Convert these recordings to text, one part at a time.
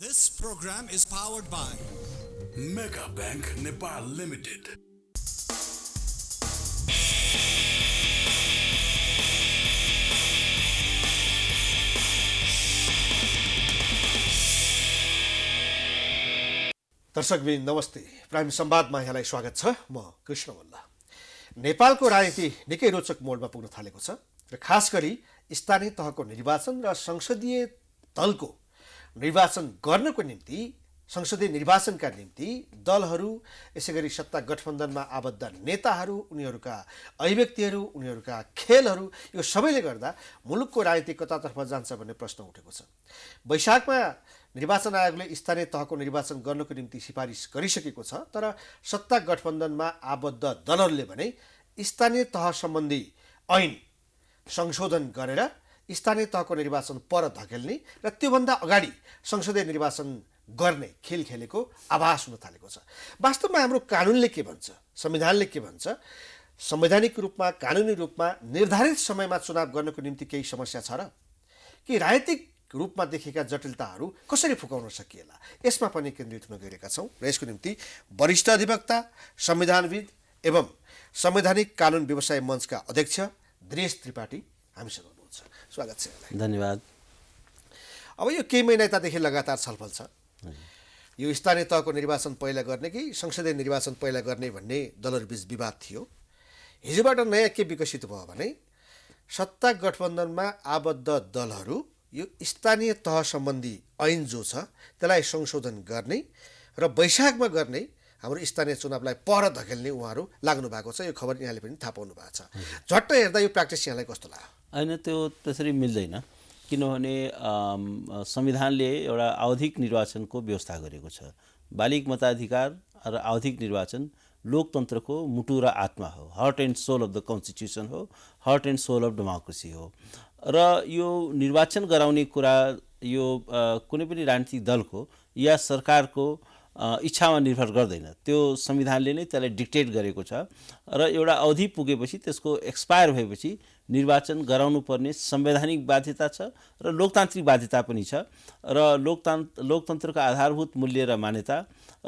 This program is powered by Mega Bank Nepal Limited. दर्शकबिन नमस्ते। Prime संवादमा यहाँलाई स्वागत छ। म कृष्ण मल्ल। नेपालको राजनीति निकै रोचक मोडमा पुग्न थालेको छ र खास गरी स्थानीय तहको निर्वाचन र संसदीय दलको निर्वाचन गर्नको निम्ति संसदीय निर्वाचनका निम्ति दलहरू, यसैगरी सत्ता गठबन्धनमा आबद्ध नेताहरू, उनीहरूका अभिव्यक्तिहरू, उनीहरूका खेलहरू, यो सबैले गर्दा मुलुकको राजनीति कतातर्फ जान्छ भन्ने प्रश्न उठेको छ। वैशाखमा निर्वाचन आयोगले स्थानीय तहको निर्वाचन गर्नको निम्ति सिफारिस गरिसकेको छ, तर सत्ता गठबन्धनमा आबद्ध दलहरूले भने स्थानीय तह सम्बन्धी ऐन संशोधन गरेर स्थानीय तहको निर्वाचन पर धकेल्ने र त्योभन्दा अगाडि संसदीय निर्वाचन गर्ने खेल खेलेको आभास हुन थालेको छ। वास्तवमा हाम्रो कानुनले के भन्छ, संविधानले के भन्छ? संवैधानिक रूपमा, कानुनी रूपमा निर्धारित समयमा चुनाव गर्नको निम्ति केही समस्या छ र कि राजनीतिक रूपमा देखेका जटिलताहरू कसरी फुकाउन सकिएला, यसमा पनि केन्द्रित हुन गइरहेका छौँ र यसको निम्ति वरिष्ठ अधिवक्ता, संविधानविद एवं संवैधानिक कानुन व्यवसाय मञ्चका अध्यक्ष दृश त्रिपाठी हामीसँग हुनुहुन्छ। स्वागत छ यहाँलाई। धन्यवाद। अब यो केही महिना यतादेखि लगातार छलफल छ, यो स्थानीय तहको निर्वाचन पहिला गर्ने कि संसदीय निर्वाचन पहिला गर्ने भन्ने दलहरूबीच विवाद थियो। हिजोबाट नयाँ के विकसित भयो भने सत्ता गठबन्धनमा आबद्ध दलहरू यो स्थानीय तह सम्बन्धी ऐन जो छ त्यसलाई संशोधन गर्ने र वैशाखमा गर्ने हाम्रो स्थानीय चुनावलाई पर धकेल्ने उहाँहरू लाग्नु भएको छ। यो खबर यहाँले पनि थाहा पाउनु भएको छ। झट्ट हेर्दा यो प्र्याक्टिस यहाँलाई कस्तो लाग्यो? होइन, त्यो त्यसरी मिल्दैन, किनभने संविधानले एउटा आवधिक निर्वाचनको व्यवस्था गरेको छ। बालिग मताधिकार र आवधिक निर्वाचन लोकतन्त्रको मुटु र आत्मा हो, heart and soul of the constitution हो, heart and soul of democracy हो। र यो निर्वाचन गराउने कुरा यो कुनै पनि राजनीतिक दलको या सरकारको इच्छामा निर्भर गर्दैन। त्यो संविधानले नै त्यसलाई डिक्टेट गरेको छ र एउटा अवधि पुगेपछि, त्यसको एक्सपायर भएपछि निर्वाचन गराउनु पर्ने संवैधानिक बाध्यता छ र लोकतान्त्रिक बाध्यता पनि छ। र लोकतन्त्रका आधारभूत मूल्य र मान्यता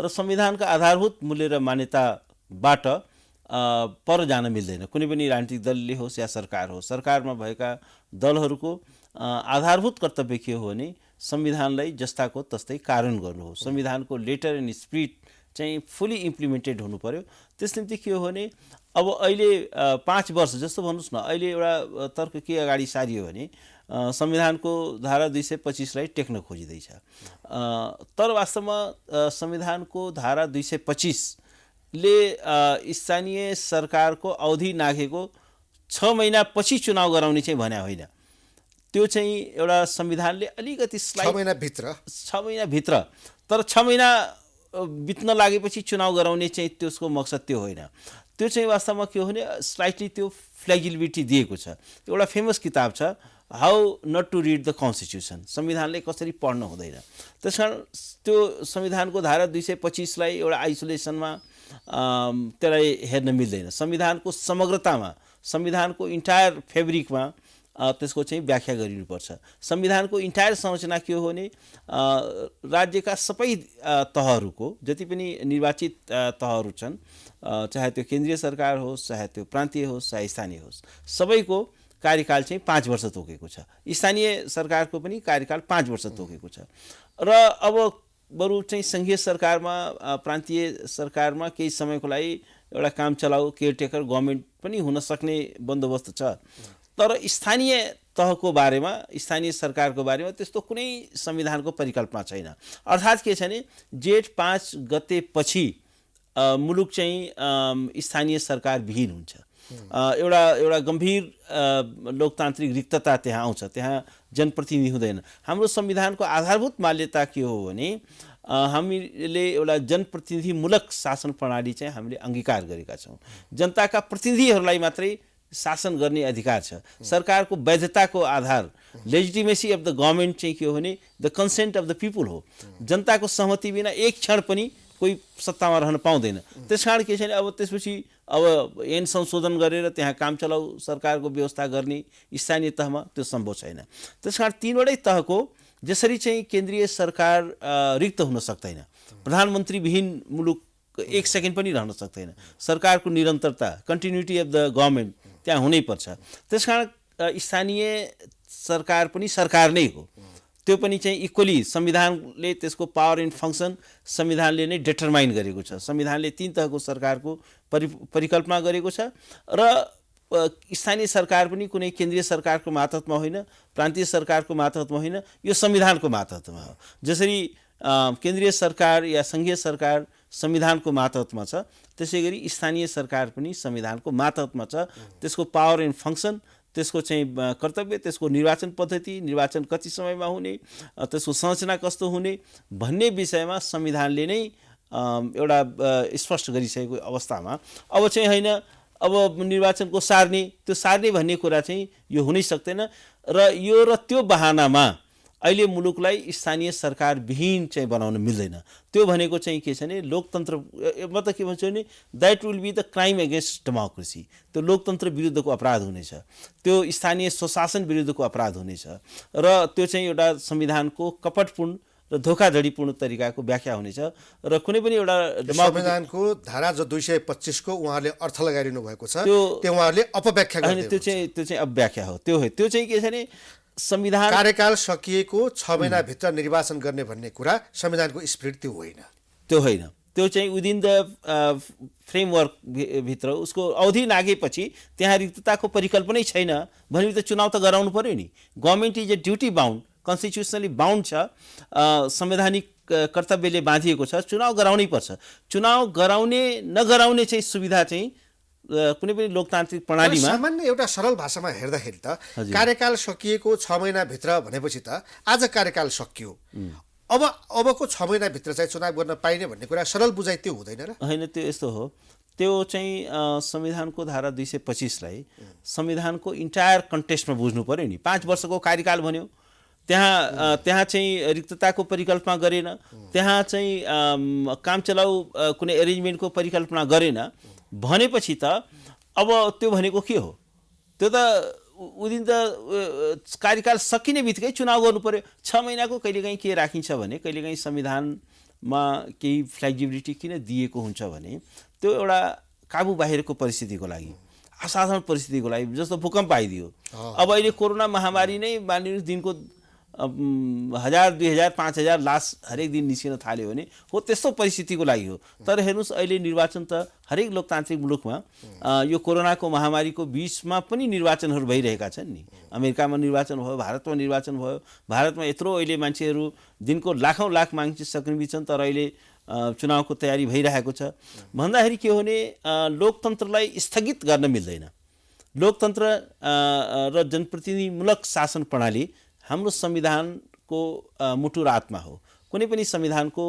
र संविधानका आधारभूत मूल्य र मान्यताबाट पर जान मिल्दैन। कुनै पनि राजनीतिक दलले होस् या सरकार होस्, सरकारमा भएका दलहरूको आधारभूत कर्तव्य के हो भने संविधानलाई जस्ताको तस्तै कार्यान्वयन गर्नु हो। संविधानको लेटर एन्ड स्पिरिट चाहिँ फुल्ली इम्प्लिमेन्टेड हुनु पर्यो। त्यस निम्ति के हो भने अब अहिले 5 वर्ष जस्तो भन्नुहोस् न, अहिले एउटा तर्क के अगाडि सारियो भने संविधानको धारा 225लाई टेक्न खोजिँदैछ, तर वास्तवमा संविधानको धारा 225ले स्थानीय सरकारको अवधि नाघेको 6 महिना पछि चुनाव गराउने चाहिँ भन्या होइन। त्यो चाहिँ एउटा संविधानले अलिकति 6 महिनाभित्र, तर 6 महिना बित्न लागेपछि चुनाव गराउने चाहिँ त्यसको मकसद त्यो होइन। त्यो चाहिँ वास्तवमा के हो भने स्लाइटली त्यो फ्लेक्सिबिलिटी दिएको छ। एउटा फेमस किताब छ, how not to read the constitution, संविधानले कसरी पढ्न हुँदैन। त्यस कारण त्यो संविधानको धारा 225लाई एउटा आइसोलेसनमा त्यसलाई हेर्न मिल्दैन। संविधानको समग्रतामा, संविधानको इन्टायर फेब्रिकमा त्यसको चाहिँ व्याख्या गरिनुपर्छ। संविधानको इन्टायर संरचना के हो भने राज्यका सबै तहहरूको जति पनि निर्वाचित तहहरू छन्, चाहे त्यो केन्द्रीय सरकार होस्, चाहे त्यो प्रान्तीय होस्, चाहे स्थानीय होस्, सबैको कार्यकाल चाहिँ 5 वर्ष तोकेको छ। स्थानीय सरकारको पनि कार्यकाल 5 वर्ष तोकेको छ। र अब बरु चाहिँ सङ्घीय सरकारमा, प्रान्तीय सरकारमा केही समयको लागि एउटा काम चलाउ केयरटेकर गभर्मेन्ट पनि हुन सक्ने बन्दोबस्त छ। तर स्थानीय तहको बारेमा, स्थानीय सरकारको बारेमा त्यस्तो कुनै संविधानको परिकल्पना छैन। अर्थात् के छ भने जेठ 5 गतेपछि मुलुक चाहिँ स्थानीय सरकार विहीन हुन्छ। एउटा गम्भीर लोकतान्त्रिक रिक्तता त्यहाँ आउँछ, त्यहाँ जनप्रतिनिधि हुँदैन। हाम्रो संविधानको आधारभूत मान्यता के हो भने हामीले एउटा जनप्रतिनिधिमूलक शासन प्रणाली चाहिँ हामीले अङ्गीकार गरेका छौँ। जनताका प्रतिनिधिहरूलाई मात्रै शासन गर्ने अधिकार छ। सरकारको वैधताको आधार, लेजिटिमेसी अफ द गभर्मेन्ट चाहिँ के हो भने the consent of the people हो। जनताको सहमति बिना एक क्षण पनि कोही सत्तामा रहन पाउँदैन। त्यस कारण के छैन, अब त्यसपछि अब ऐन संशोधन गरेर त्यहाँ काम चलाउ सरकारको व्यवस्था गर्ने स्थानीय तहमा त्यो सम्भव छैन। त्यस कारण 3वटै तहको जसरी चाहिँ केन्द्रीय सरकार रिक्त हुन सक्दैन, प्रधानमन्त्रीविहीन मुलुक एक सेकेन्ड पनि रहन सक्दैन, सरकारको निरन्तरता कन्टिन्युटी अफ द गभर्मेन्ट त्यहाँ हुनैपर्छ। त्यसकारण स्थानीय सरकार पनि सरकार नै हो, त्यो पनि चाहिँ इक्वली संविधानले त्यसको पावर एन्ड फङ्सन संविधानले नै डिटरमाइन गरेको छ। संविधानले 3 तहको सरकारको परिकल्पना गरेको छ र स्थानीय सरकार पनि कुनै केन्द्रीय सरकारको मातहतमा होइन, प्रान्तीय सरकारको मातहतमा होइन, यो संविधानको मातहतमा हो। जसरी केन्द्रीय सरकार या सङ्घीय सरकार संविधानको मातहतमा छ, त्यसै गरी स्थानीय सरकार पनि संविधानको मातहतमा छ। त्यसको पावर एन्ड फङ्सन, त्यसको चाहिँ कर्तव्य, त्यसको निर्वाचन पद्धति, निर्वाचन कति समयमा हुने, त्यसको संरचना कस्तो हुने भन्ने विषयमा संविधानले नै एउटा स्पष्ट गरिसकेको अवस्थामा अब चाहिँ होइन, अब निर्वाचनको सार्ने, त्यो सार्ने भन्ने कुरा चाहिँ यो हुनै सक्दैन। र यो र त्यो बहानामा अहिले मुलुकलाई स्थानीय सरकार विहीन चाहिँ बनाउन मिल्दैन। त्यो भनेको चाहिँ के छ भने लोकतन्त्र, म त के भन्छु भने that will be the crime against democracy. त्यो लोकतन्त्र विरुद्धको अपराध हुनेछ, त्यो स्थानीय स्वशासन विरुद्धको अपराध हुनेछ र त्यो चाहिँ एउटा संविधानको कपटपूर्ण र धोखाधडीपूर्ण तरिकाको व्याख्या हुनेछ। र कुनै पनि एउटा संविधानको धारा जो 225 को उहाँहरूले अर्थ लगाइरहनु भएको छ त्यो उहाँहरूले अपव्याख्या गर्दै त्यो चाहिँ अपव्याख्या हो। त्यो चाहिँ के छ भने संविधान कार्यकाल सकिएको 6 महिनाभित्र निर्वाचन गर्ने भन्ने कुरा संविधानको स्पिरिट त्यो होइन। त्यो होइन, त्यो चाहिँ विदिन द फ्रेमवर्क भित्र उसको अवधि नागेपछि त्यहाँ रिक्तताको परिकल्पनै छैन भने त चुनाव त गराउनु पर्यो नि। Government is a duty bound, constitutionally bound छ, संवैधानिक कर्तव्यले बाँधिएको छ, चुनाव गराउनै पर्छ। चुनाव गराउने नगराउने चाहिँ सुविधा चाहिँ कुनै पनि लोकतान्त्रिक प्रणालीमा सामान्य एउटा सरल भाषामा हेर्दाखेरि त कार्यकाल सकिएको 6 महिनाभित्र भनेपछि त आज कार्यकाल सकियो, अबको 6 महिनाभित्र चाहिँ चुनाव गर्न पाइने भन्ने कुरा सरल बुझाइ त्यो हुँदैन र? होइन, त्यो यस्तो हो। त्यो चाहिँ संविधानको धारा 225लाई संविधानको इन्टायर कन्टेक्स्टमा बुझ्नु पर्यो नि। 5 वर्षको कार्यकाल भन्यो, त्यहाँ चाहिँ रिक्तताको परिकल्पना गरेन, त्यहाँ चाहिँ काम चलाउ कुनै एरेन्जमेन्टको परिकल्पना गरेन भनेपछि त अब त्यो भनेको के हो? त्यो त विदिन द कार्यकाल सकिने बित्तिकै चुनाव गर्नु पर्यो। 6 महिनाको कहिलेकाहीँ के राखिन्छ भने कहिलेकाहीँ संविधानमा केही फ्लेक्सिबिलिटी किन दिएको हुन्छ भने त्यो एउटा काबु बाहिरको परिस्थितिको लागि, असाधारण परिस्थितिको लागि, जस्तो भूकम्प आइदियो। अब अहिले कोरोना महामारी नै मानिलिनुहोस् दिनको 1000, 2000, 5000 लास हरेक दिन निस्किन थाल्यो भने हो, त्यस्तो परिस्थितिको लागि हो। तर हेर्नुहोस् अहिले निर्वाचन त हरेक लोकतान्त्रिक मुलुकमा यो कोरोनाको महामारीको बिचमा पनि निर्वाचनहरू भइरहेका छन् नि। अमेरिकामा निर्वाचन भयो, भारतमा निर्वाचन भयो। भारतमा यत्रो अहिले मान्छेहरू दिनको लाखौँ लाख मान्छे सक्रिय छन्, तर अहिले चुनावको तयारी भइरहेको छ। भन्दाखेरि के हो भने लोकतन्त्रलाई स्थगित गर्न मिल्दैन। लोकतन्त्र र जनप्रतिनिधिमूलक शासन प्रणाली हाम्रो संविधानको मुटु र आत्मा हो। कुनै पनि संविधानको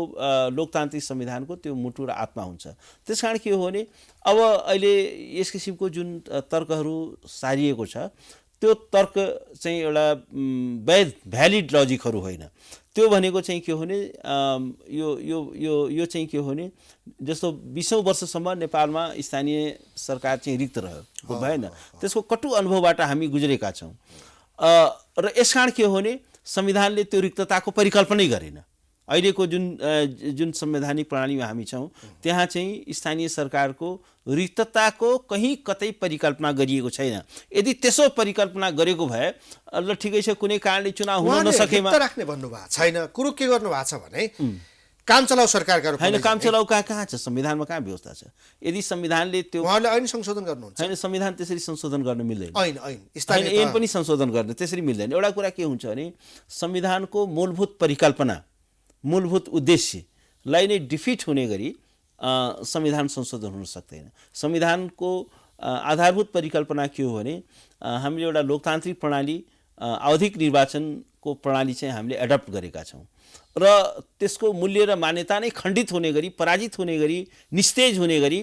लोकतान्त्रिक संविधानको त्यो मुटु र आत्मा हुन्छ। त्यसकारण के हो भने अब अहिले यस किसिमको जुन तर्कहरू सारिएको छ त्यो तर्क चाहिँ एउटा भ्यालिड लजिकहरू होइन। त्यो भनेको चाहिँ के हो भने यो चाहिँ के हो भने जस्तो 20औं वर्षसम्म नेपालमा स्थानीय सरकार चाहिँ रिक्त रह्यो भएन, त्यसको कटु अनुभवबाट हामी गुज्रेका छौँ। र यसकारण के हो भने संविधानले त्यो रिक्तताको परिकल्पनै गरेन। अहिलेको जुन संवैधानिक प्रणालीमा हामी छौँ त्यहाँ चाहिँ स्थानीय सरकारको रिक्तताको कहीँ कतै परिकल्पना गरिएको छैन। यदि त्यसो परिकल्पना गरेको भए ल ठिकै छ, कुनै कारणले चुनाव हुन नसकेमा राख्ने भन्नुभएको छैन। कुरो के गर्नु भएको छ भने काम चलाउ सरकारका रूपमा होइन, काम चलाउ कहाँ छ? संविधानमा कहाँ व्यवस्था छ? यदि संविधानले त्यो उहाँले ऐन संशोधन गर्नुहुन्छ होइन, संविधान त्यसरी संशोधन गर्न मिल्दैन। ऐन पनि संशोधन गर्न त्यसरी मिल्दैन। एउटा कुरा के हुन्छ भने संविधानको मूलभूत परिकल्पना, मूलभूत उद्देश्यलाई नै डिफिट हुने गरी संविधान संशोधन हुन सक्दैन। संविधानको आधारभूत परिकल्पना के हो भने हामीले एउटा लोकतान्त्रिक प्रणाली, आवधिक निर्वाचनको प्रणाली चाहिँ हामीले एडप्ट गरेका छौँ र त्यसको मूल्य र मान्यता नै खण्डित हुने गरी, पराजित हुने गरी, निस्तेज हुने गरी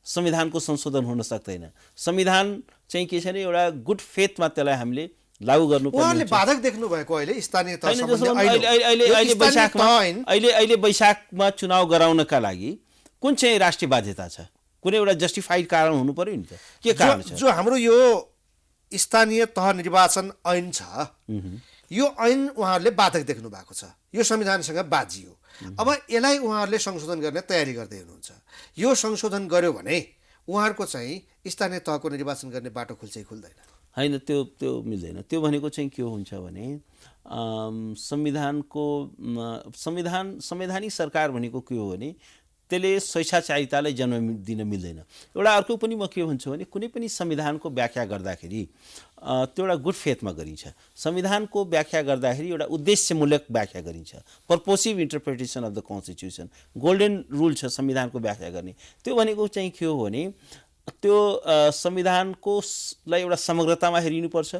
संविधानको संशोधन हुन सक्दैन। संविधान चाहिँ के छ भने एउटा गुड फेथमा त्यसलाई हामीले लागू गर्नुपर्छ। उहाँले बाधक देख्नु भएको अहिले स्थानीय तह अहिले वैशाखमा चुनाव गराउनका लागि कुन चाहिँ राष्ट्रिय बाध्यता छ? कुनै एउटा जस्टिफाइड कारण हुनु पर्यो नि त। के कारण छ? जो हाम्रो यो स्थानीय तह निर्वाचन ऐन छ, यो ऐन उहाँहरूले बाधक देख्नु भएको छ, यो संविधानसँग बाजियो। अब यसलाई उहाँहरूले संशोधन गर्ने तयारी गर्दै हुनुहुन्छ। यो संशोधन गर्यो भने उहाँहरूको चाहिँ स्थानीय तहको निर्वाचन गर्ने बाटो खुल्छ कि खुल्दैन? होइन, त्यो मिल्दैन। त्यो भनेको चाहिँ के हुन्छ भने संवैधानिक सरकार भनेको के हो भने त्यसले स्वेच्छाचारितालाई जन्म दिन मिल्दैन। एउटा अर्को पनि म के भन्छु भने कुनै पनि संविधानको व्याख्या गर्दाखेरि त्यो एउटा गुड फेथमा गरिन्छ। संविधानको व्याख्या गर्दाखेरि एउटा उद्देश्यमूलक व्याख्या गरिन्छ, purposive interpretation of the constitution. Golden rule छ संविधानको व्याख्या गर्ने। त्यो भनेको चाहिँ के हो भने त्यो संविधानको लाई एउटा समग्रतामा हेरिनुपर्छ।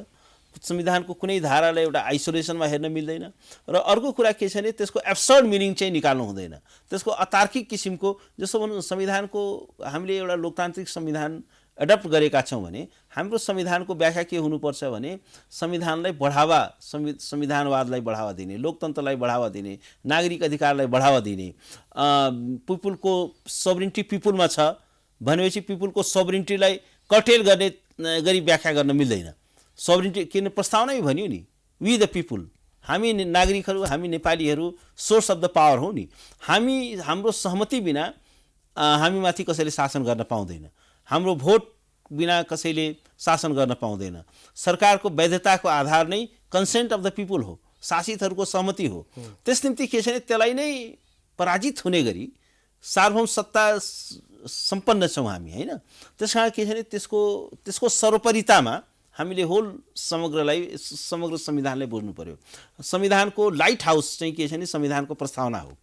संविधानको कुनै धारालाई एउटा आइसोलेसनमा हेर्न मिल्दैन। र अर्को कुरा के छ भने त्यसको एब्सर्ड मिनिङ चाहिँ निकाल्नु हुँदैन। त्यसको अतार्किक किसिमको, जस्तो भनौँ संविधानको हामीले एउटा लोकतान्त्रिक संविधान एडप्ट गरेका छौँ भने हाम्रो संविधानको व्याख्या के हुनुपर्छ भने संविधानलाई बढावा, संविधानवादलाई बढावा दिने, लोकतन्त्रलाई बढावा दिने, नागरिक अधिकारलाई बढावा दिने, पिपुलको सोभरिन्टी पिपुलमा छ भनेपछि पिपुलको सोभरिन्टीलाई कर्टेल गर्ने गरी व्याख्या गर्न मिल्दैन। सोभरिन्टी किन प्रस्तावनै भन्यो नि, वी द पिपुल, हामी नागरिकहरू, हामी नेपालीहरू सोर्स अफ द पावर हो नि। हाम्रो सहमति बिना हामीमाथि कसैले शासन गर्न पाउँदैन। हाम्रो भोट बिना कसैले शासन गर्न पाउँदैन। सरकारको वैधताको आधार नै कन्सेन्ट अफ द पिपुल हो, शासितहरूको सहमति हो। त्यस निम्ति के छ भने त्यसलाई नै पराजित हुने गरी सार्वभौम सत्ता सम्पन्न छौँ हामी, होइन? त्यस कारण के छ भने त्यसको सर्वोपरितामा हामीले होल समग्र संविधानलाई बुझ्नु पर्यो। संविधानको लाइट हाउस चाहिँ के छ भने संविधानको प्रस्तावना हो,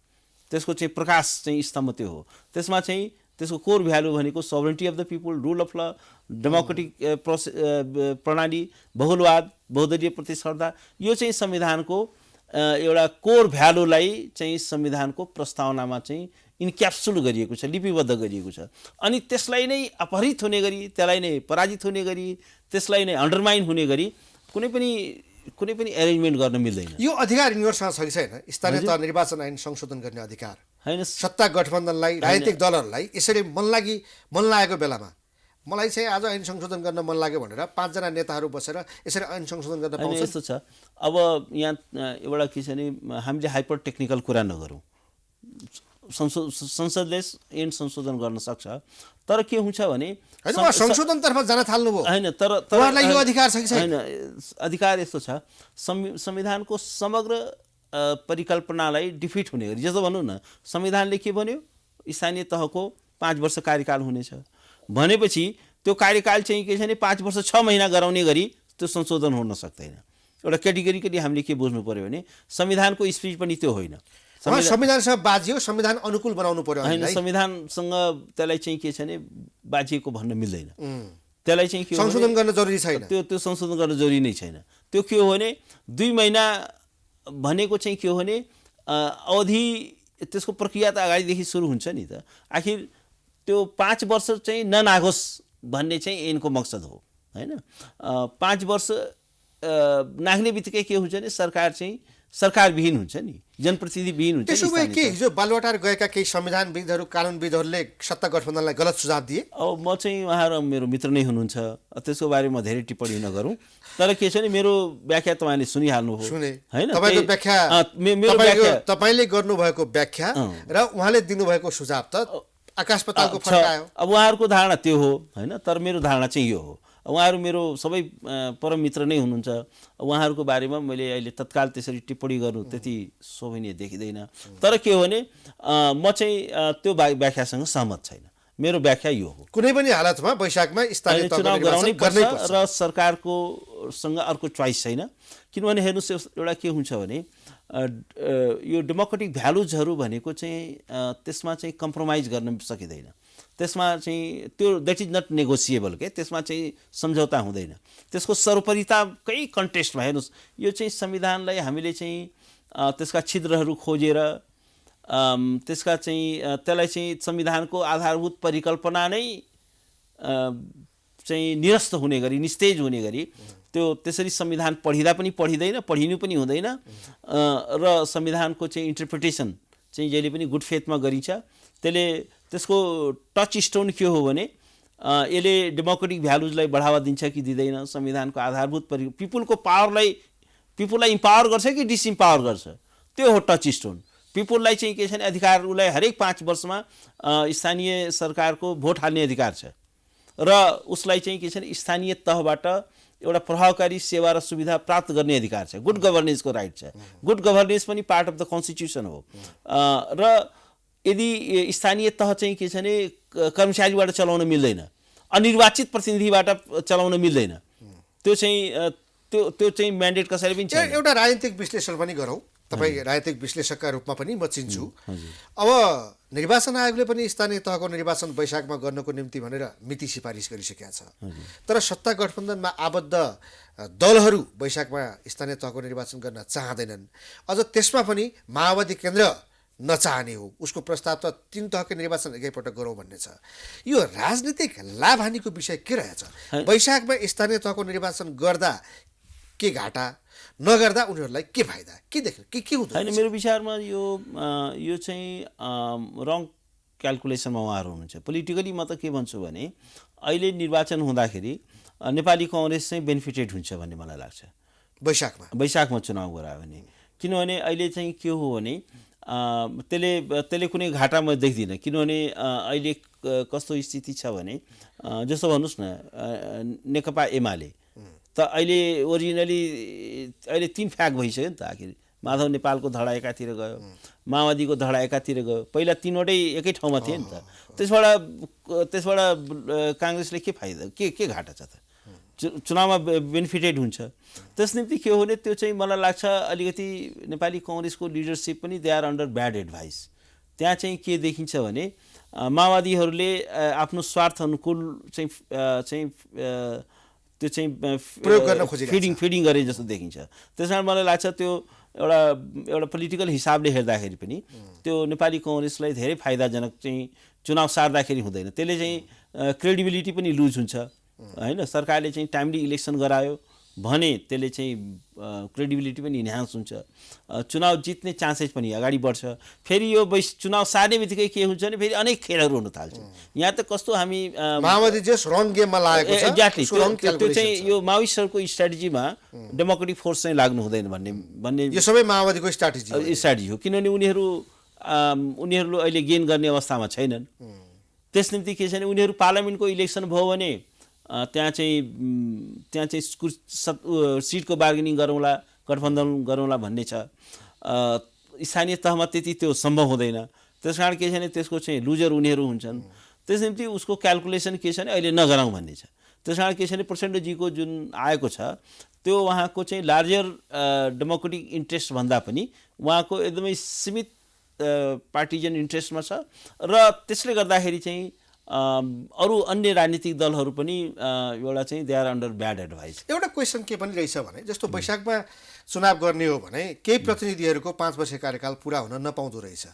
त्यसको चाहिँ प्रकाश चाहिँ स्तम्भ त्यो हो। त्यसमा चाहिँ त्यसको कोर भ्यालु भनेको sovereignty of the people, rule of ल, डेमोक्रेटिक प्रणाली, बहुलवाद, बहुदलीय प्रतिस्पर्धा, यो चाहिँ संविधानको एउटा कोर भ्यालुलाई चाहिँ संविधानको प्रस्तावनामा चाहिँ इन्क्याप्सुल गरिएको छ, लिपिबद्ध गरिएको छ। अनि त्यसलाई नै अपहरित हुने गरी, त्यसलाई नै पराजित हुने गरी, त्यसलाई नै अन्डरमाइन हुने गरी कुनै पनि एरेन्जमेन्ट गर्न मिल्दैन। यो अधिकार यिनीहरूसँग छ कि छैन? स्थानीय तह निर्वाचन ऐन संशोधन गर्ने अधिकार होइन? सत्ता गठबन्धनलाई, राजनीतिक दलहरूलाई यसरी मन लागेको बेलामा मलाई चाहिँ आज ऐन संशोधन गर्न मन लाग्यो भनेर 5 जना नेताहरू बसेर यसरी ऐन संशोधन गर्न पाउँछ? यस्तो छ। अब यहाँ एउटा के छ भने हामीले हाइपर टेक्निकल कुरा नगरौँ। संसदले ऐन संशोधन गर्न सक्छ, तर के हुन्छ भने संशोधनतर्फ जान थाल्नुभयो होइन, तर उहाँलाई यो अधिकार छ कि छैन? होइन, अधिकार यस्तो छ, संविधानको समग्र परिकल्पनालाई डिफिट हुने गरी, जस्तो भनौँ न संविधानले के भन्यो, स्थानीय तहको 5 वर्ष कार्यकाल हुनेछ भनेपछि त्यो कार्यकाल चाहिँ के छ भने 5 वर्ष 6 महिना गराउने गरी त्यो संशोधन हुन सक्दैन। एउटा क्याटेगोरिकली हामीले के बुझ्नु पर्यो भने संविधानको स्पिच पनि त्यो होइन। संविधानसँग बाजियो, संविधान अनुकूल बनाउनु पर्यो होइन, संविधानसँग त्यसलाई चाहिँ के छ भने बाजिएको भन्न मिल्दैन। त्यसलाई चाहिँ के संशोधन गर्न जरुरी छैन। त्यो संशोधन गर्न जरुरी नै छैन। त्यो के हो भने 2 महिना भनेको चाहिँ के हो भने अवधि, त्यसको प्रक्रिया त अगाडिदेखि सुरु हुन्छ नि त। आखिर त्यो 5 वर्ष चाहिँ ननागोस् भन्ने चाहिँ ऐनको मकसद हो, होइन? 5 वर्ष नाग्ने बित्तिकै के हुन्छ भने सरकारविहीन हुन्छ नि, जनप्रतिनिधिविहीन हुन्छ। त्यसो भए के हिजो बालुवाटार गएका केही संविधानविदहरू, कानुनविदहरूले सत्ता गठबन्धनलाई गलत सुझाव दिए? अब म चाहिँ उहाँहरू मेरो मित्र नै हुनुहुन्छ, त्यसको बारेमा धेरै टिप्पणी नगरौँ। तर के छ भने मेरो व्याख्या तपाईँले सुनिहाल्नुभयो, होइन? तपाईँको व्याख्या, तपाईँले गर्नुभएको व्याख्या र उहाँले दिनुभएको सुझाव त आकाश पातालको फरक आयो। अब उहाँहरूको धारणा त्यो हो, होइन? तर मेरो धारणा चाहिँ यो हो। उहाँहरू मेरो सबै परम मित्र नै हुनुहुन्छ। उहाँहरूको बारेमा मैले अहिले तत्काल त्यसरी टिप्पणी गर्नु त्यति शोभनीय देखिँदैन। तर के हो भने म चाहिँ त्यो व्याख्यासँग सहमत छैन। मेरो व्याख्या यो हो, कुनै पनि हालतमा वैशाखमा स्थानीय चुनाव गराउनै पर्छ र सरकारको सँग अर्को चोइस छैन। किनभने हेर्नुहोस्, एउटा के हुन्छ भने यो डेमोक्रेटिक भ्यालुजहरू भनेको चाहिँ त्यसमा चाहिँ कम्प्रोमाइज गर्न सकिँदैन। त्यसमा चाहिँ त्यो द्याट इज नट नेगोसिएबल के, त्यसमा चाहिँ सम्झौता हुँदैन। त्यसको सर्वोपरिताकै कन्टेस्टमा हेर्नुहोस्, यो चाहिँ संविधानलाई हामीले चाहिँ त्यसका छिद्रहरू खोजेर त्यसका चाहिँ त्यसलाई चाहिँ संविधानको आधारभूत परिकल्पना नै चाहिँ निरस्त हुने गरी, निस्तेज हुने गरी त्यो त्यसरी संविधान पढिँदा पनि पढिँदैन, पढिनु पनि हुँदैन। र संविधानको चाहिँ इन्टरप्रिटेसन चाहिँ जहिले पनि गुड फेथमा गरिन्छ। त्यसको टच स्टोन के हो भने यसले डेमोक्रेटिक भ्यालुजलाई बढावा दिन्छ कि दिँदैन, संविधानको आधारभूत पिपुलको पावरलाई पिपुललाई इम्पावर गर्छ कि डिसइम्पावर गर्छ, त्यो हो टच स्टोन। पिपुललाई चाहिँ के छ भने अधिकार, उसलाई हरेक 5 वर्षमा स्थानीय सरकारको भोट हाल्ने अधिकार छ र उसलाई चाहिँ के छ भने स्थानीय तहबाट एउटा प्रभावकारी सेवा र सुविधा प्राप्त गर्ने अधिकार छ। गुड गभर्नेन्सको राइट छ। गुड गभर्नेन्स पनि पार्ट अफ द कन्स्टिट्युसन हो। र यदि स्थानीय तह चाहिँ के छ भने कर्मचारीबाट चलाउन मिल्दैन, अनिर्वाचित प्रतिनिधिबाट चलाउन मिल्दैन, त्यो चाहिँ म्यान्डेट कसैले पनि छैन। एउटा राजनीतिक विश्लेषण पनि गरौँ। तपाईँ राजनीतिक विश्लेषकका रूपमा पनि म चिन्छु। अब निर्वाचन आयोगले पनि स्थानीय तहको निर्वाचन वैशाखमा गर्नको निम्ति भनेर मिति सिफारिस गरिसकेका छ, तर सत्ता गठबन्धनमा आबद्ध दलहरू वैशाखमा स्थानीय तहको निर्वाचन गर्न चाहँदैनन्। अझ त्यसमा पनि माओवादी केन्द्र नचाहने हो, उसको प्रस्ताव त 3 तहकै निर्वाचन एकैपटक गरौँ भन्ने छ। यो राजनीतिक लाभहानिको विषय के रहेछ? वैशाखमा स्थानीय तहको निर्वाचन गर्दा के घाटा, नगर्दा उनीहरूलाई के फाइदा, के देख्नु के हुँदैन? होइन, मेरो विचारमा यो चाहिँ रङ क्यालकुलेसनमा उहाँहरू हुनुहुन्छ। पोलिटिकली म त के भन्छु भने अहिले निर्वाचन हुँदाखेरि नेपाली कङ्ग्रेस चाहिँ बेनिफिटेड हुन्छ भन्ने मलाई लाग्छ वैशाखमा चुनाव गरायो भने। किनभने अहिले चाहिँ के हो भने त्यसले कुनै घाटा म देख्दिनँ। किनभने अहिले कस्तो स्थिति छ भने जस्तो भन्नुहोस् न, नेकपा एमाले त अहिले ओरिजिनली अहिले 3 फ्याक भइसक्यो नि त। आखिर माधव नेपालको धडा एकातिर गयो, माओवादीको धडा एकातिर गयो, पहिला 3वटै एकै ठाउँमा थिए नि त। त्यसबाट काङ्ग्रेसले के फाइदा, के घाटा छ त? चुनावमा बेनिफिटेड हुन्छ। त्यस निम्ति के हो भने त्यो चाहिँ मलाई लाग्छ अलिकति नेपाली कङ्ग्रेसको लिडरसिप पनि they are under bad advice. त्यहाँ चाहिँ के देखिन्छ भने माओवादीहरूले आफ्नो स्वार्थ अनुकूल चाहिँ त्यो चाहिँ प्रयोग गर्न खोजिरहेको फिडिङ गरे जस्तो देखिन्छ। त्यस कारण मलाई लाग्छ त्यो एउटा पोलिटिकल हिसाबले हेर्दाखेरि पनि त्यो नेपाली कङ्ग्रेसलाई धेरै फाइदाजनक चाहिँ चुनाव सार्दाखेरि हुँदैन। त्यसले चाहिँ क्रेडिबिलिटी पनि लुज हुन्छ होइन। सरकारले चाहिँ टाइमली इलेक्सन गरायो भने त्यसले चाहिँ क्रेडिबिलिटी पनि इन्हान्स हुन्छ, चुनाव जित्ने चान्सेस पनि अगाडि बढ्छ। फेरि यो चुनाव सार्ने बित्तिकै के हुन्छ भने फेरि अनेक खेलहरू हुन थाल्छ। यहाँ त कस्तो हामी माओवादी जस रङ गेममा लागेको छ। एक्ज्याक्टली, त्यो चाहिँ यो माओइस्टहरूको स्ट्राटेजीमा डेमोक्रेटिक फोर्स चाहिँ लाग्नु हुँदैन भन्ने यो सबै माओवादीको स्ट्राटेजी हो। किनभने उनीहरू अहिले गेन गर्ने अवस्थामा छैनन्। त्यस निम्ति के छ भने उनीहरू पार्लियामेन्टको इलेक्सन भयो भने त्यहाँ चाहिँ सिटको बार्गेनिङ गरौँला, गठबन्धन गरौँला भन्ने छ। स्थानीय तहमा त्यति त्यो सम्भव हुँदैन। त्यस कारण के छ भने त्यसको चाहिँ लुजर उनीहरू हुन्छन्। त्यस निम्ति उसको क्यालकुलेसन के छ भने अहिले नगराउँ भन्ने छ। त्यस कारण के छ भने प्रचण्डजीको जुन आएको छ त्यो उहाँको चाहिँ लार्जर डेमोक्रेटिक इन्ट्रेस्ट भन्दा पनि उहाँको एकदमै सीमित पार्टिजन इन्ट्रेस्टमा छ र त्यसले गर्दाखेरि चाहिँ अरू अन्य राजनीतिक दलहरू पनि एउटा चाहिँ they are under bad advice. एउटा क्वेसन के पनि रहेछ भने जस्तो वैशाखमा चुनाव गर्ने हो भने केही प्रतिनिधिहरूको 5 वर्ष कार्यकाल पुरा हुन नपाउँदो रहेछ।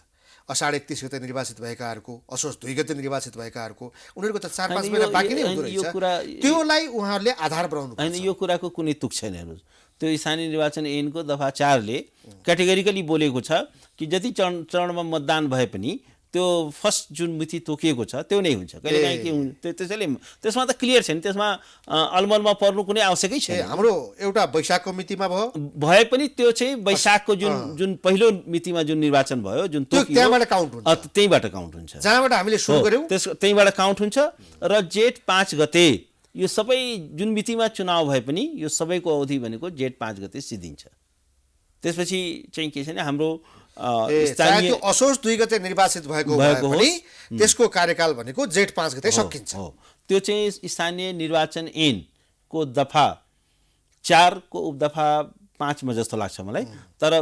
असाढ 31 गते निर्वाचित भएकाहरूको, असोज 2 गते निर्वाचित भएकाहरूको, उनीहरूको त 4-5 महिना बाँकी नै हुँदो रहेछ। त्योलाई उहाँहरूले आधार बनाउनु होइन। यो कुराको कुनै तुक छैन। हेर्नुहोस्, त्यो स्थानीय निर्वाचन ऐनको दफा 4 ले क्याटेगोरिकली बोलेको छ कि जति चरणमा मतदान भए पनि त्यो फर्स्ट जुन मिति तोकिएको छ त्यो नै हुन्छ। कहिलेकाहीँ के हुन्छ त्यसैले त्यसमा त क्लियर छैन, त्यसमा अलमलमा पर्नु कुनै आवश्यकै छैन। हाम्रो एउटा वैशाखको मितिमा भए पनि त्यो चाहिँ वैशाखको जुन पहिलो मितिमा जुन निर्वाचन भयो जुन त्यहाँबाट काउन्ट हुन्छ, त्यहीँबाट काउन्ट हुन्छ। जहाँबाट हामीले सुरु गर्यौँ त्यहीँबाट काउन्ट हुन्छ र जेठ 5 गते यो सबै जुन मितिमा चुनाव भए पनि यो सबैको अवधि भनेको जेठ 5 गते सिद्धिन्छ। त्यसपछि चाहिँ के छ भने हाम्रो स्थानीय असोज 2 गते निर्वाचित भएको पनि त्यसको कार्यकाल भनेको जेठ 5 गते सकिन्छ। त्यो चाहिँ स्थानीय निर्वाचन ऐनको दफा 4 को उपदफा 5 मा जस्तो लाग्छ मलाई, तर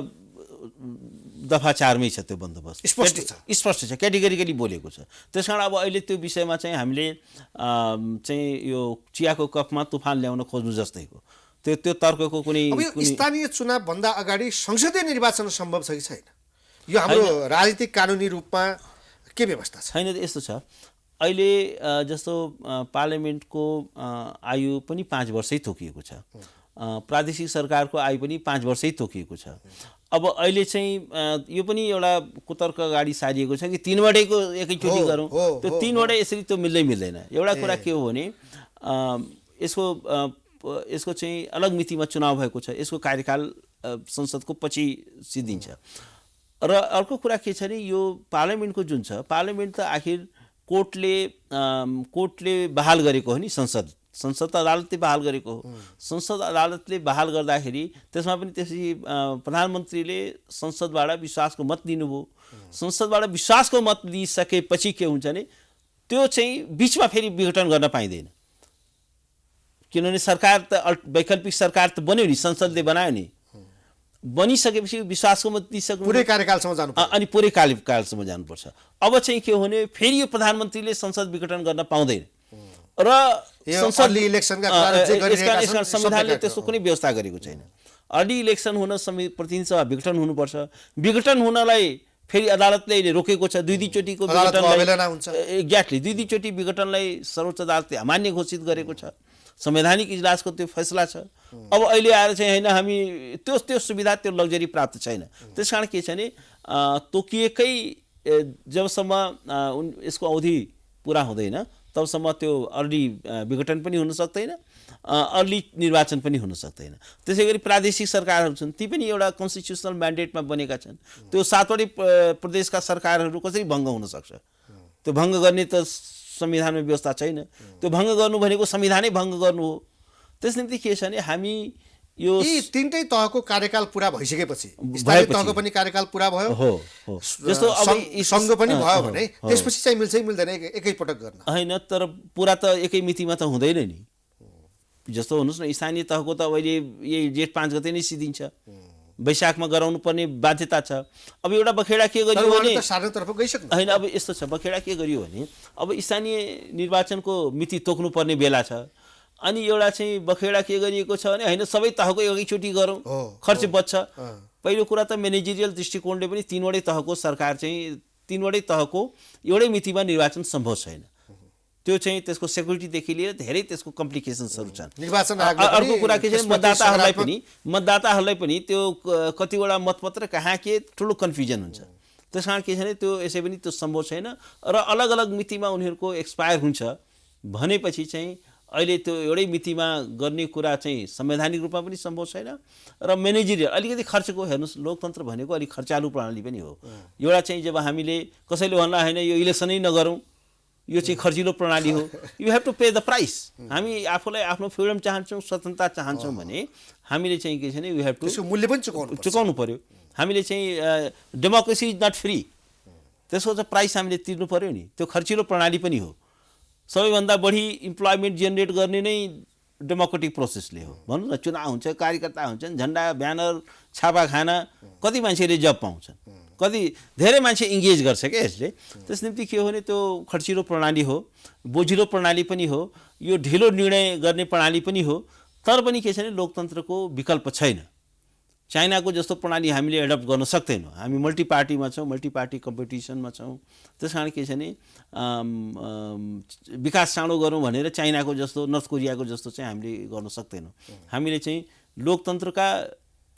दफा 4 मै छ त्यो बन्दोबस्त स्पष्ट छ, क्याटेगोरिकली बोलेको छ। त्यसकारण अब अहिले त्यो विषयमा चाहिँ हामीले चाहिँ यो चियाको कपमा तुफान ल्याउन खोज्नु जस्तै हो। त्यो तर्कको कुनै स्थानीय चुनाव भन्दा अगाडि संसदीय निर्वाचन सम्भव छ कि छैन? यो हाम्रो राजनीतिक कानुनी रूपमा के व्यवस्था छ? छैन, यस्तो छ। अहिले जस्तो पार्लियामेन्टको आयु पनि 5 वर्षै तोकिएको छ, प्रादेशिक सरकारको आयु पनि 5 वर्षै तोकिएको छ। अब अहिले चाहिँ यो पनि एउटा कुतर्क अगाडि सारिएको छ कि 3 वटैको एकैचोटि गरौँ। त्यो 3 वटै यसरी त्यो मिल्दैन। एउटा कुरा के हो भने यसको चाहिँ अलग मितिमा चुनाव भएको छ, यसको कार्यकाल संसदको पछि सिद्धिन्छ। र अर्को कुरा के छ भने यो पार्लियामेन्टको जुन छ, पार्लियामेन्ट त आखिर कोर्टले बहाल गरेको हो नि, संसद त अदालतले बहाल गरेको हो। संसद अदालतले बहाल गर्दाखेरि त्यसमा पनि त्यसपछि प्रधानमन्त्रीले संसदबाट विश्वासको मत लिनुभयो। संसदबाट विश्वासको मत लिइसकेपछि के हुन्छ भने त्यो चाहिँ बिचमा फेरि विघटन गर्न पाइँदैन, किनभने सरकार त वैकल्पिक सरकार त बन्यो नि, संसदले बनायो नि, बनिसकेपछि विश्वासको मत लिइसक्नु पुरै कार्यकालसम्म जानु पर्छ। अनि पुरै कार्यकालसम्म जानुपर्छ। अब चाहिँ के हो भने फेरि यो प्रधानमन्त्रीले संसद विघटन गर्न पाउँदैन र अर्ली इलेक्सनका कारण जे गरिरहेका छन् संविधानले त्यसको कुनै व्यवस्था गरेको छैन। अर्ली इलेक्सन हुन प्रतिनिधि सभा विघटन हुनुपर्छ। विघटन हुनलाई फेरि अदालतले रोकेको छ। दुई चोटिको विघटनलाई एक्ज्याक्टली दुई चोटि विघटनलाई सर्वोच्च अदालतले अमान्य घोषित गरेको छ। संवैधानिक इजलासको त्यो फैसला छ। अब अहिले आएर चाहिँ होइन हामी त्यो सुविधा त्यो लग्जरी प्राप्त छैन। त्यसकारण के छ भने तोकिएकै जबसम्म यसको अवधि पुरा हुँदैन तबसम्म त्यो अर्ली विघटन पनि हुन सक्दैन, अर्ली निर्वाचन पनि हुन सक्दैन। त्यसै गरी प्रादेशिक सरकारहरू छन्, ती पनि एउटा कन्स्टिट्युसनल म्यान्डेटमा बनेका छन्। त्यो 7वटै प्रदेशका सरकारहरू कसरी भङ्ग हुन सक्छ? त्यो भङ्ग गर्ने त संविधानमा व्यवस्था छैन। त्यो भङ्ग गर्नु भनेको संविधानै भङ्ग गर्नु हो। त्यस निम्ति के छ भने हामी यो तीनटै तहको कार्यकाल पुरा भइसकेपछि स्थानीय तहको पनि कार्यकाल पुरा भयो, जस्तो अब संघ पनि भयो भने त्यसपछि चाहिँ मिल्छ मिल्दैन एकैपटक गर्न? होइन, तर पुरा त एकै मितिमा त हुँदैन नि। जस्तो हुनुहोस् न, स्थानीय तहको त अहिले यही जेठ 5 गते नै सिद्धिन्छ, वैशाखमा गराउनु पर्ने बाध्यता छ। अब एउटा बखेडा के गरियो भने होइन, अब यस्तो छ, बखेडा के गरियो भने अब स्थानीय निर्वाचनको मिति तोक्नु पर्ने बेला छ। अनि एउटा चाहिँ बखेडा के गरिएको छ भने होइन सबै तहको एकैचोटि गरौँ, खर्च बच्छ। पहिलो कुरा त म्यानेजरियल दृष्टिकोणले पनि 3वटै तहको सरकार चाहिँ 3वटै तहको एउटै मितिमा निर्वाचन सम्भव छैन। त्यो चाहिँ त्यसको सेक्युरिटीदेखि लिएर धेरै त्यसको कम्प्लिकेसन्सहरू छन्। अर्को कुरा के छ, मतदाताहरूलाई पनि त्यो कतिवटा मतपत्र कहाँ के ठुलो कन्फ्युजन हुन्छ। त्यस कारण के छ भने त्यो यसै पनि त्यो सम्भव छैन र अलग अलग मितिमा उनीहरूको एक्सपायर हुन्छ भनेपछि चाहिँ अहिले त्यो एउटै मितिमा गर्ने कुरा चाहिँ संवैधानिक रूपमा पनि सम्भव छैन र म्यानेजरियल अलिकति खर्चको हेर्नुहोस्, लोकतन्त्र भनेको अलिक खर्चालु प्रणाली पनि हो। एउटा चाहिँ जब हामीले कसैले भन्ला होइन यो इलेक्सनै नगरौँ, यो चाहिँ खर्चिलो प्रणाली हो, you have to pay the price. हामी आफूलाई आफ्नो फ्रिडम चाहन्छौँ, स्वतन्त्रता चाहन्छौँ भने हामीले चाहिँ के छ भने यु हेभ टु मूल्य पनि चुकाउनु पर्यो। हामीले चाहिँ डेमोक्रेसी इज नट फ्री, त्यसको चाहिँ प्राइस हामीले तिर्नु पर्यो नि। त्यो खर्चिलो प्रणाली पनि हो। सबैभन्दा बढी इम्प्लोइमेन्ट जेनेरेट गर्ने नै डेमोक्रेटिक प्रोसेसले हो। भनौँ न, चुनाव हुन्छ, कार्यकर्ता हुन्छन्, झन्डा ब्यानर छापा खाना, कति मान्छेले जब पाउँछन्, कति धेरै मान्छे इङ्गेज गर्छ क्या यसले। त्यस निम्ति के हो भने त्यो खर्चिलो प्रणाली हो, बोझिलो प्रणाली पनि हो, यो ढिलो निर्णय गर्ने प्रणाली पनि हो। तर पनि के छ भने लोकतन्त्रको विकल्प छैन। चाइनाको जस्तो प्रणाली हामीले एडप्ट गर्न सक्दैनौँ। हामी मल्टी पार्टीमा छौँ, मल्टी पार्टी कम्पिटिसनमा छौँ। त्यस कारण के छ भने विकास चाँडो गरौँ भनेर चाइनाको जस्तो, नर्थ कोरियाको जस्तो चाहिँ हामीले गर्न सक्दैनौँ। हामीले चाहिँ लोकतन्त्रका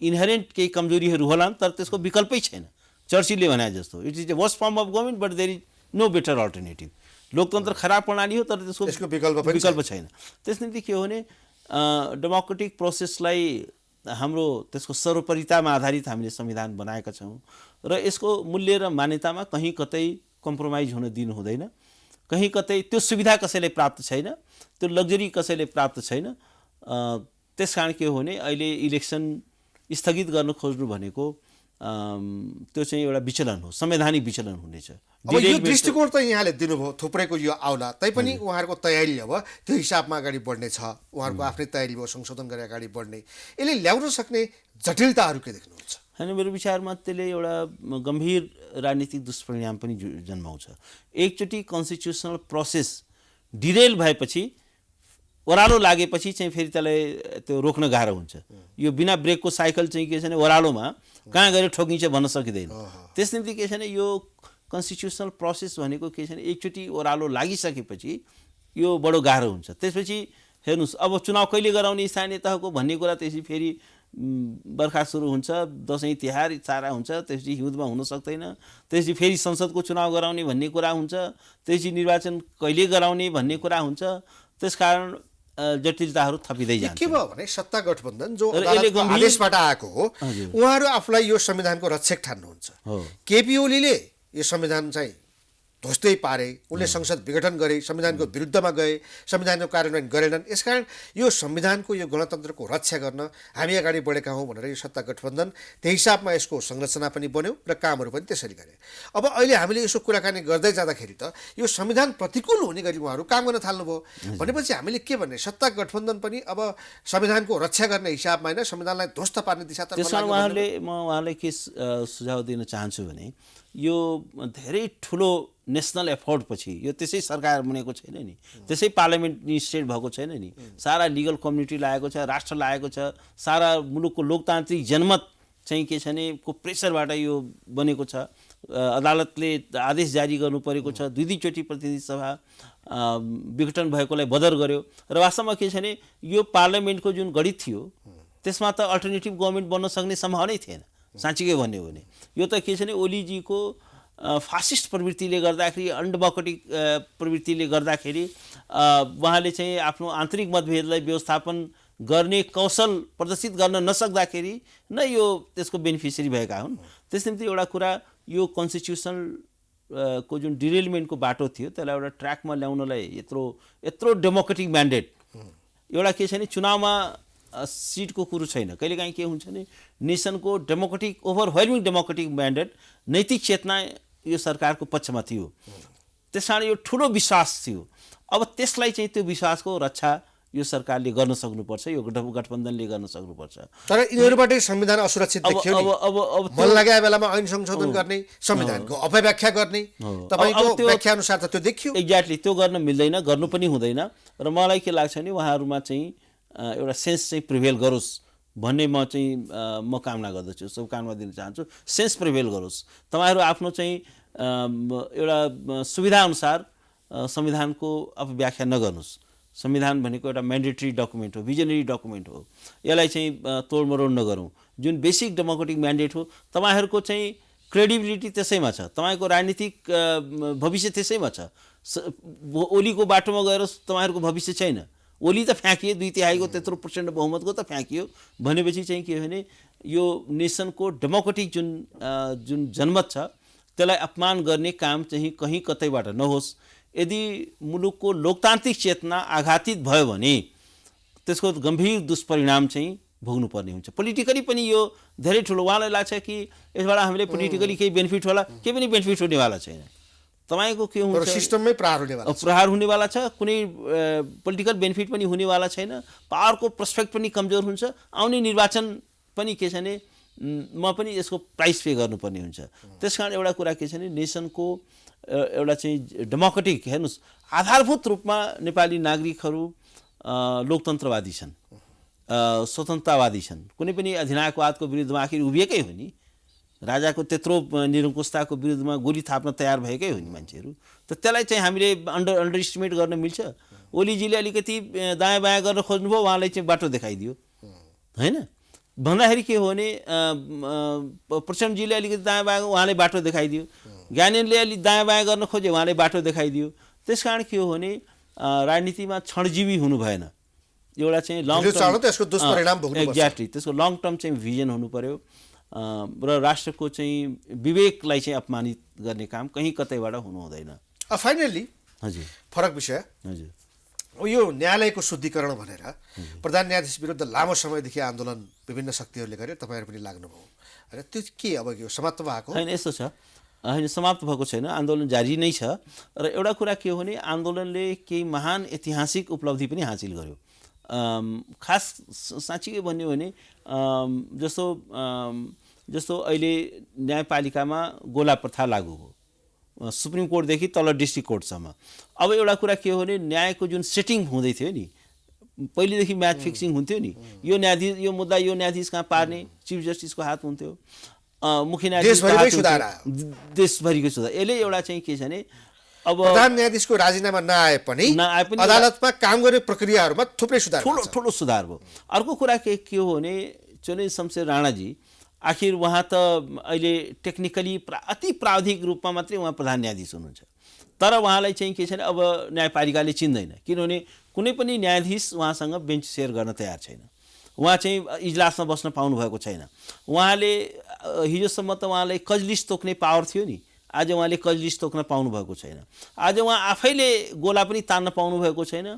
इनहेरेन्ट केही कमजोरीहरू होलान् तर त्यसको विकल्पै छैन। चर्चिलले भने जस्तो it is the worst form of government but there is no better alternative. लोकतन्त्र खराब प्रणाली हो तर त्यसको विकल्प छैन। त्यस निम्ति के हो भने डेमोक्रेटिक प्रोसेसलाई हाम्रो त्यसको सर्वोपरितामा आधारित हामीले संविधान बनाएका छौँ र यसको मूल्य र मान्यतामा कहीँ कतै कम्प्रोमाइज हुन दिनु हुँदैन। कहीँ कतै त्यो सुविधा कसैले प्राप्त छैन, त्यो लग्जरी कसैले प्राप्त छैन। त्यस कारण के हो भने अहिले इलेक्सन स्थगित गर्न खोज्नु भनेको त्यो चाहिँ एउटा विचलन हो, संवैधानिक विचलन हुनेछ। अब यो दृष्टिकोण त यहाँले दिनुभयो, थुप्रैको यो आउला, तैपनि उहाँहरूको तयारी अब त्यो हिसाबमा अगाडि बढ्ने छ, उहाँहरूको आफ्नै तयारी भयो संशोधन गरेर अगाडि बढ्ने, यसले ल्याउन सक्ने जटिलताहरू के देख्नुहुन्छ? होइन, मेरो विचारमा त्यसले एउटा गम्भीर राजनीतिक दुष्परिणाम पनि जन्माउँछ। एकचोटि कन्स्टिट्युसनल प्रोसेस डिरेल भएपछि, ओह्रालो लागेपछि चाहिँ फेरि त्यसलाई त्यो रोक्न गाह्रो हुन्छ। यो बिना ब्रेकको साइकल चाहिँ के छ भने ओह्रालोमा कहाँ गएर ठोकिन्छ भन्न सकिँदैन। त्यस निम्ति के छ भने यो कन्स्टिट्युसनल प्रोसेस भनेको के छ भने एकचोटि ओह्रालो लागिसकेपछि यो बडो गाह्रो हुन्छ। त्यसपछि हेर्नुहोस्, अब चुनाव कहिले गराउने स्थानीय तहको भन्ने कुरा, त्यसपछि फेरि बर्खा सुरु हुन्छ, दसैँ तिहार सारा हुन्छ, त्यसपछि हिउँदमा हुन सक्दैन, त्यसपछि फेरि संसदको चुनाव गराउने भन्ने कुरा हुन्छ, त्यसपछि निर्वाचन कहिले गराउने भन्ने कुरा हुन्छ। त्यसकारण जटिलताहरू थपिँदै के जान्छ। भयो भने सत्ता गठबन्धन जो र यसले अदालतको गम्भीर- आदेशबाट आएको हो हजुर। उहाँहरू आफूलाई यो संविधानको रक्षक ठान्नुहुन्छ। हो। केपी ओलीले यो संविधान चाहिँ ध्वस्तै पारे, उनले संसद विघटन गरे, संविधानको विरुद्धमा गए, संविधानको कार्यान्वयन गरेनन्। यसकारण यो संविधानको यो गणतन्त्रको रक्षा गर्न हामी अगाडि बढेका हौँ भनेर यो सत्ता गठबन्धन त्यही हिसाबमा यसको संरचना पनि बन्यो र कामहरू पनि त्यसरी गरे। अब अहिले हामीले यसो कुराकानी गर्दै जाँदाखेरि त यो संविधान प्रतिकूल हुने गरी उहाँहरू काम गर्न थाल्नुभयो भनेपछि हामीले के भन्ने सत्ता गठबन्धन पनि अब संविधानको रक्षा गर्ने हिसाबमा होइन संविधानलाई ध्वस्त पार्ने दिशातर्फ त्यसमा लाग्यो म उहाँलाई के सुझाव दिन चाहन्छु भने यो धेरै ठुलो नेसनल एफोर्टपछि यो त्यसै सरकार बनेको छैन नि, त्यसै पार्लियामेन्ट स्टेट भएको छैन नि, सारा लिगल कम्युनिटी लागेको छ, राष्ट्र लागेको छ, सारा मुलुकको लोकतान्त्रिक जनमत चाहिँ के छ भने को प्रेसरबाट यो बनेको छ। अदालतले आदेश जारी गर्नु परेको छ, दुईचोटि प्रतिनिधि सभा विघटन भएकोलाई बदर गर्यो र वास्तवमा के छ भने यो पार्लियामेन्टको जुन गठित थियो त्यसमा त अल्टरनेटिभ गभर्मेन्ट बन्न सक्ने सम्भावनै थिएन साँच्चीकै भन्यो भने। यो त के छ भने ओलीजीको फासिस्ट प्रवृत्तिले गर्दाखेरि, अनडेमोक्रेटिक प्रवृत्तिले गर्दाखेरि उहाँले चाहिँ आफ्नो आन्तरिक मतभेदलाई व्यवस्थापन गर्ने कौशल प्रदर्शित गर्न नसक्दाखेरि नै यो त्यसको बेनिफिसियरी भएका हुन्। त्यस निम्ति एउटा कुरा यो कन्स्टिट्युसनल को जुन डिरेलमेन्टको बाटो थियो त्यसलाई एउटा ट्र्याकमा ल्याउनलाई यत्रो डेमोक्रेटिक म्यान्डेट एउटा के छ भने चुनावमा सिटको कुरो छैन। कहिलेकाहीँ के हुन्छ भने नेसनको डेमोक्रेटिक ओभरवेल्मिङ डेमोक्रेटिक म्यान्डेट नैतिक चेतना यो सरकारको पक्षमा थियो, त्यस कारण यो ठुलो विश्वास थियो। अब त्यसलाई चाहिँ त्यो विश्वासको रक्षा यो सरकारले गर्न सक्नुपर्छ, यो गठबन्धनले गर्न सक्नुपर्छ। तर यिनीहरूबाटै संविधान असुरक्षित देखियो नि। अब मन लागेको बेलामा ऐन संशोधन गर्ने, संविधानको अपव्याख्या गर्ने, तपाईँको व्याख्या अनुसार त त्यो देखियो। एक्ज्याक्टली त्यो गर्न मिल्दैन, गर्नु पनि हुँदैन। र मलाई के लाग्छ भने उहाँहरूमा चाहिँ एउटा सेन्स चाहिँ प्रिभेल गरोस् भन्ने म कामना गर्दछु, शुभकामना दिन चाहन्छु। सेन्स प्रिभेल गरोस्, तपाईँहरू आफ्नो चाहिँ एउटा सुविधाअनुसार संविधानको अपव्याख्या नगर्नुहोस्। संविधान भनेको एउटा म्यान्डेटरी डकुमेन्ट हो, भिजनरी डकुमेन्ट हो, यसलाई चाहिँ तोडमरोड नगरौँ। जुन बेसिक डेमोक्रेटिक म्यान्डेट हो तपाईँहरूको चाहिँ क्रेडिबिलिटी त्यसैमा छ, तपाईँको राजनीतिक भविष्य त्यसैमा छ। ओलीको बाटोमा गएर तपाईँहरूको भविष्य छैन। ओली त फ्याँकियो, 2/3 त्यत्रो % बहुमतको त फ्याँकियो भनेपछि चाहिँ के हो भने यो नेसनको डेमोक्रेटिक जुन जनमत छ त्यसलाई अपमान गर्ने काम चाहिँ कहीँ कतैबाट नहोस्। यदि मुलुकको लोकतान्त्रिक चेतना आघातित भयो भने त्यसको गम्भीर दुष्परिणाम चाहिँ भोग्नुपर्ने हुन्छ। पोलिटिकली पनि यो धेरै ठुलो, उहाँलाई लाग्छ कि यसबाट हामीले पोलिटिकली केही बेनिफिट होला, केही पनि बेनिफिट हुनेवाला छैन। तपाईँको के हुन्छ, सिस्टममै प्रहार हुनेवाला छ, कुनै पोलिटिकल बेनिफिट पनि हुनेवाला छैन, पावरको प्रोस्पेक्ट पनि कमजोर हुन्छ, आउने निर्वाचन पनि के छ भने म पनि यसको प्राइस पे गर्नुपर्ने हुन्छ। त्यस कारण एउटा कुरा के छ भने नेसनको एउटा चाहिँ डेमोक्रेटिक, हेर्नुहोस् आधारभूत रूपमा नेपाली नागरिकहरू लोकतन्त्रवादी छन्, स्वतन्त्रतावादी छन्, कुनै पनि अधिनायकवादको विरुद्धमा आखिर उभिएकै हो नि। राजाको त्यत्रो निरङ्कुशताको विरुद्धमा गोली थाप्न तयार भएकै हो नि मान्छेहरू। त त्यसलाई चाहिँ हामीले अन्डर इस्टिमेट गर्न मिल्छ? ओलीजीले अलिकति दायाँ बायाँ गर्न खोज्नुभयो, उहाँलाई चाहिँ बाटो देखाइदियो होइन भन्दाखेरि के हो भने प्रचण्डजीले अलिकति दायाँ बायाँ उहाँले बाटो देखाइदियो, ज्ञानेनले अलिक दायाँ बायाँ गर्न खोजे उहाँले बाटो देखाइदियो। त्यस कारण के हो भने राजनीतिमा क्षणजीवी हुनु भएन, एउटा चाहिँ लङ टर्म, एक्ज्याक्टली त्यसको लङ टर्म चाहिँ भिजन हुनु पर्यो र राष्ट्रको चाहिँ विवेकलाई चाहिँ अपमानित गर्ने काम कहीँ कतैबाट हुनु हुँदैन। फाइनल्ली हजुर फरक विषय, हजुर यो न्यायालयको शुद्धिकरण भनेर प्रधान न्यायाधीश विरुद्ध लामो समयदेखि आन्दोलन विभिन्न शक्तिहरूले गरे, तपाईँहरू पनि लाग्नुभयो होइन, त्यो के अब यो समाप्त भएको होइन? यस्तो छ, होइन समाप्त भएको छैन, आन्दोलन जारी नै छ। र एउटा कुरा के हो भने आन्दोलनले केही महान ऐतिहासिक उपलब्धि पनि हासिल गर्यो। खास साँच्चीकै भन्यो भने जस्तो अहिले न्यायपालिकामा गोला प्रथा लागू हो, सुप्रिम कोर्टदेखि तल डिस्ट्रिक्ट कोर्टसम्म। अब एउटा कुरा के हो भने न्यायको जुन सेटिङ हुँदै थियो नि, पहिलेदेखि म्याच फिक्सिङ हुन्थ्यो नि, यो न्यायाधीश यो मुद्दा यो न्यायाधीश कहाँ पार्ने, चिफ जस्टिसको हात हुन्थ्यो, मुख्य न्यायाधीश देशभरिको सुधार। यसले एउटा चाहिँ के छ भने अब प्रधान न्यायाधीशको राजीनामा नआए पनि अदालतमा काम गर्ने प्रक्रियाहरूमा थुप्रै सुधार, ठुलो सुधार भयो। अर्को कुरा के हो भने चुनिल शमशेर राणाजी आखिर उहाँ त अहिले टेक्निकली अति प्राविधिक रूपमा मात्रै उहाँ प्रधान न्यायाधीश हुनुहुन्छ, तर उहाँलाई चाहिँ के छैन, अब न्यायपालिकाले चिन्दैन, किनभने कुनै पनि न्यायाधीश उहाँसँग बेन्च सेयर गर्न तयार छैन। उहाँ चाहिँ इजलासमा बस्न पाउनुभएको छैन। उहाँले हिजोसम्म त उहाँलाई कजलिस तोक्ने पावर थियो नि, आज उहाँले कजलिस तोक्न पाउनुभएको छैन। आज उहाँ आफैले गोला पनि तान्न पाउनुभएको छैन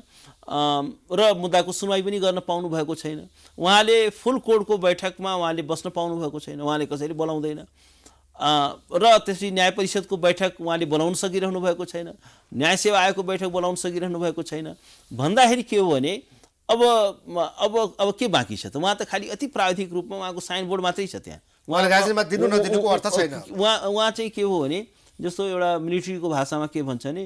र मुद्दाको सुनवाई पनि गर्न पाउनुभएको छैन। उहाँले फुल कोर्टको बैठकमा उहाँले बस्न पाउनुभएको छैन, उहाँले कसैले बोलाउँदैन र त्यसपछि न्याय परिषदको बैठक उहाँले बोलाउन सकिरहनु भएको छैन, न्याय सेवा आयोगको बैठक बोलाउन सकिरहनु भएको छैन। भन्दाखेरि के हो भने अब के बाँकी छ त? उहाँ त खालि अति प्राविधिक रूपमा उहाँको साइनबोर्ड मात्रै छ त्यहाँ। उहाँले राजीनामा दिनु नदिनुको अर्थ छैन। उहाँ चाहिँ के हो भने जस्तो एउटा मिलिट्रीको भाषामा के भन्छ भने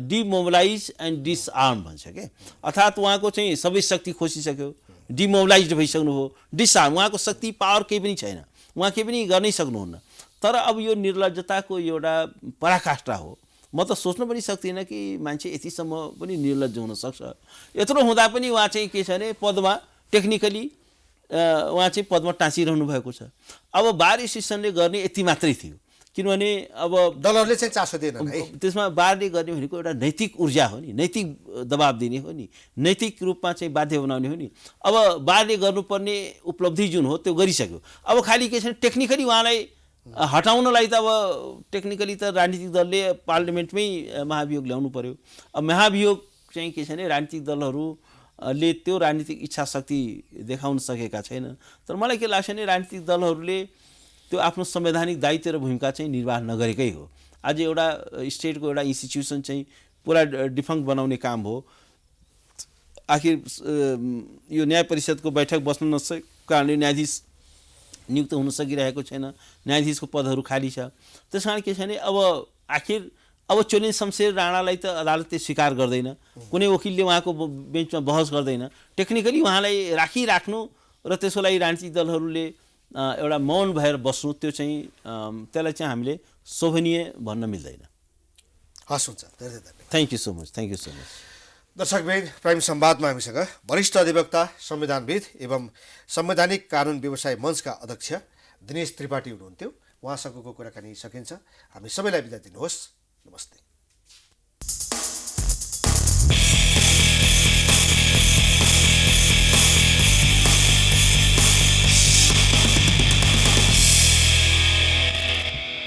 डिमोबिलाइज एन्ड डिसआर्म भन्छ के, अर्थात् उहाँको चाहिँ सबै शक्ति खोसिसक्यो, डिमोबिलाइज भइसक्नु हो, डिसआर्म, उहाँको शक्ति पावर केही पनि छैन, उहाँ केही पनि गर्नै सक्नुहुन्न। तर अब यो निर्लज्जताको एउटा पराकाष्ठा हो। म त सोच्न पनि सक्दिनँ कि मान्छे यतिसम्म पनि निर्लज्ज हुन सक्छ। यत्रो हुँदा पनि उहाँ चाहिँ के छ भने पदमा टेक्निकली उहाँ चाहिँ पदमा टाँसिरहनु भएको छ। अब बार एसोसिएसनले गर्ने यति मात्रै थियो, किनभने अब दलहरूले चाहिँ चासो दिएनन् है। त्यसमा बारले गर्ने भनेको एउटा नैतिक ऊर्जा हो नि, नैतिक दबाब दिने हो नि, नैतिक रूपमा चाहिँ बाध्य बनाउने हो नि। अब बारले गर्नुपर्ने उपलब्धि जुन हो त्यो गरिसक्यो। अब खालि के छ टेक्निकली उहाँलाई हटाउनलाई त अब टेक्निकली त राजनीतिक दलले पार्लिमेन्टमै महाभियोग ल्याउनु पर्यो। अब महाभियोग चाहिँ के छ भने राजनीतिक दलहरूले त्यो राजनीतिक इच्छा शक्ति देखाउन सकेका छैन। तर मलाई के लाग्छ भने राजनीतिक दलहरूले त्यो आफ्नो संवैधानिक दायित्व र भूमिका चाहिँ निर्वाह नगरेकै हो। आज एउटा स्टेटको एउटा इन्स्टिट्युसन चाहिँ पुरा डिफङ्क्ट बनाउने काम हो। आखिर यो न्याय परिषदको बैठक बस्न नसकेको कारणले न्यायाधीश नियुक्त हुन सकिरहेको छैन, न्यायाधीशको पदहरू खाली छ। त्यस कारण के छ भने आखिर चोलेन शमशेर राणालाई त अदालतले स्वीकार गर्दैन, कुनै वकिलले उहाँको बेन्चमा बहस गर्दैन। टेक्निकली उहाँलाई राखिराख्नु र त्यसको लागि राजनीतिक दलहरूले एउटा मौन भएर बस्नु, त्यो चाहिँ त्यसलाई चाहिँ हामीले शोभनीय भन्न मिल्दैन। हस्, हुन्छ, धेरै धन्यवाद। Thank you so much, thank you so much. दर्शकबिन, प्राइम संवादमा हामीसँग वरिष्ठ अधिवक्ता, संविधानविद एवं संवैधानिक कानुन व्यवसाय मञ्चका अध्यक्ष दिनेश त्रिपाठी हुनुहुन्थ्यो। उहाँसँगको कुराकानी सकिन्छ। हामी सबैलाई बिदा दिनुहोस्। नमस्ते।